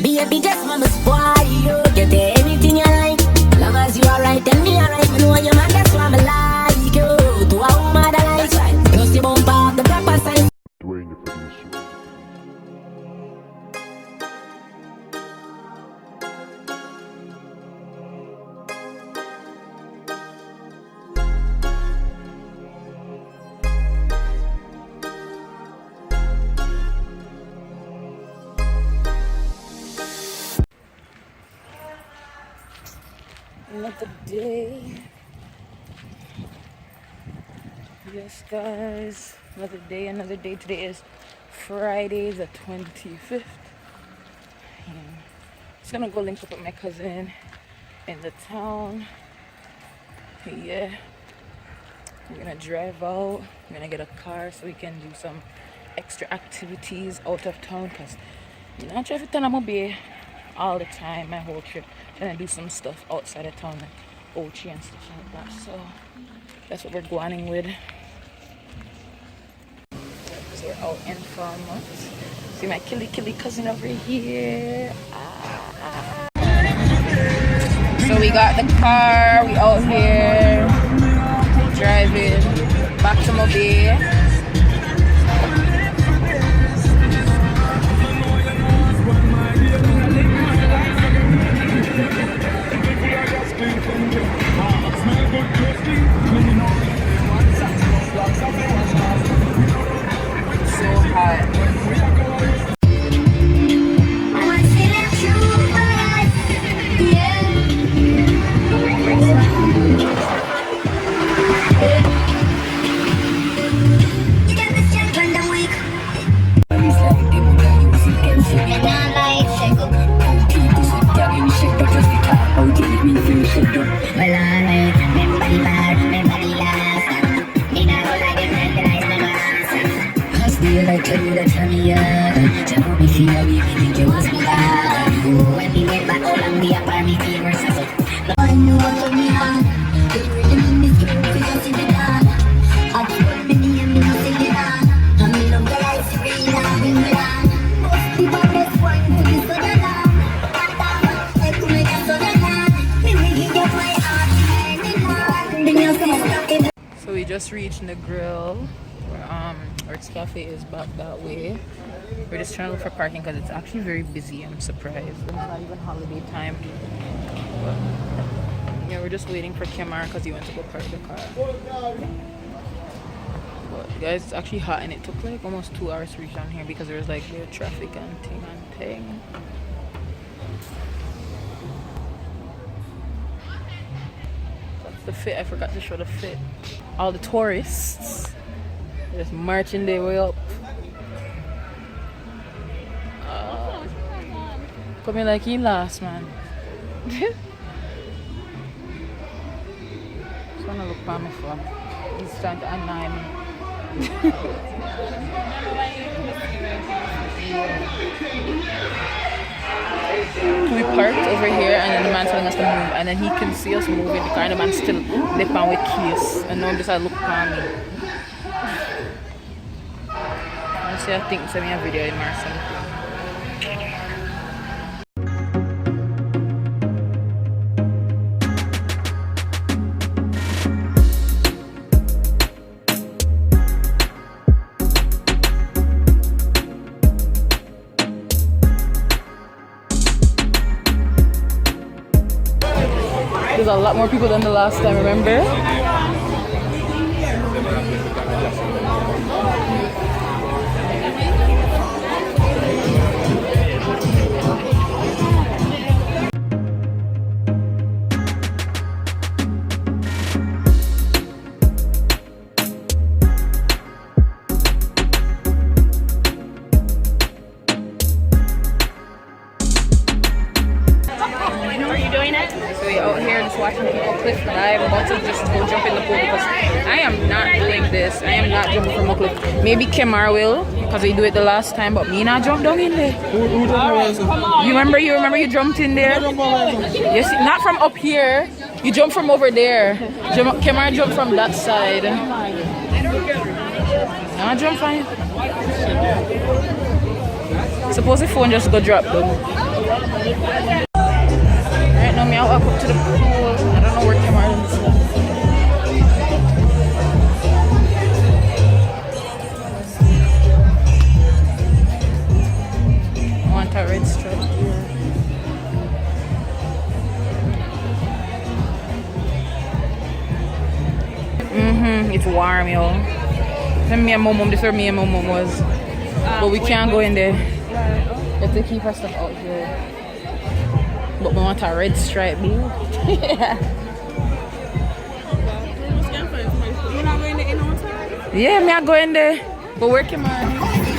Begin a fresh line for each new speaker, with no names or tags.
Baby, just mama spoil you. Get anything you like. Long as you alright, tell me alright. Me know your man, that's why I like you. To a woman that likes right. You see bump off the proper side.
Dwayne the producer.
Another day. Yes, guys, another day, another day. Today is Friday the 25th. And just gonna go link up with my cousin in the town. Yeah, we're gonna drive out. We're gonna get a car so we can do some extra activities out of town, because you know, I drive to Tanamo all the time, my whole trip, trying to do some stuff outside of town, like Ochi and stuff like that. So that's what we're going with. So we're out in Falmouth. See my killy cousin over here. So we got the car, we out here driving back to Mobile. So we just reached the grill. Arts Cafe is back that way. We're just trying to look for parking because it's actually very busy. I'm surprised. It's not even holiday time. But yeah, we're just waiting for Kemar because he went to go park the car. But guys, it's actually hot and it took like almost 2 hours to reach down here because there was like the traffic and ting. That's the fit. I forgot to show the fit. All the tourists just marching their way up. Coming like he last, man. Just wanna look for me for. He's trying to annoy me. We parked over here and then the man telling us to move, and then he can see us moving the car and the man still lipping with keys, and now I'm just like, look at me. I think send me a video in Marcel. There's a lot more people than the last time, remember? Watching people cliff dive. I'm about to just go jump in the pool because I am not doing this. I am not jumping from a cliff. Maybe Kemar will because he do it the last time, but me not jump down in there. You remember you jumped in there? Yes, not from up here. You jump from over there. Kemar jumped from that side. Nah, jump fine. Suppose the phone just go drop though. Right now, me I walk up to the pool. I don't know where Cameron is. I want a red stripe here. It's warm, yo. Me and my mom, this is where me and my mom was. But we can't go in there. We have to keep our stuff out here. But we want a red stripe, babe. Yeah.
You're not going to in on time?
Yeah, me I go in there. But where can I?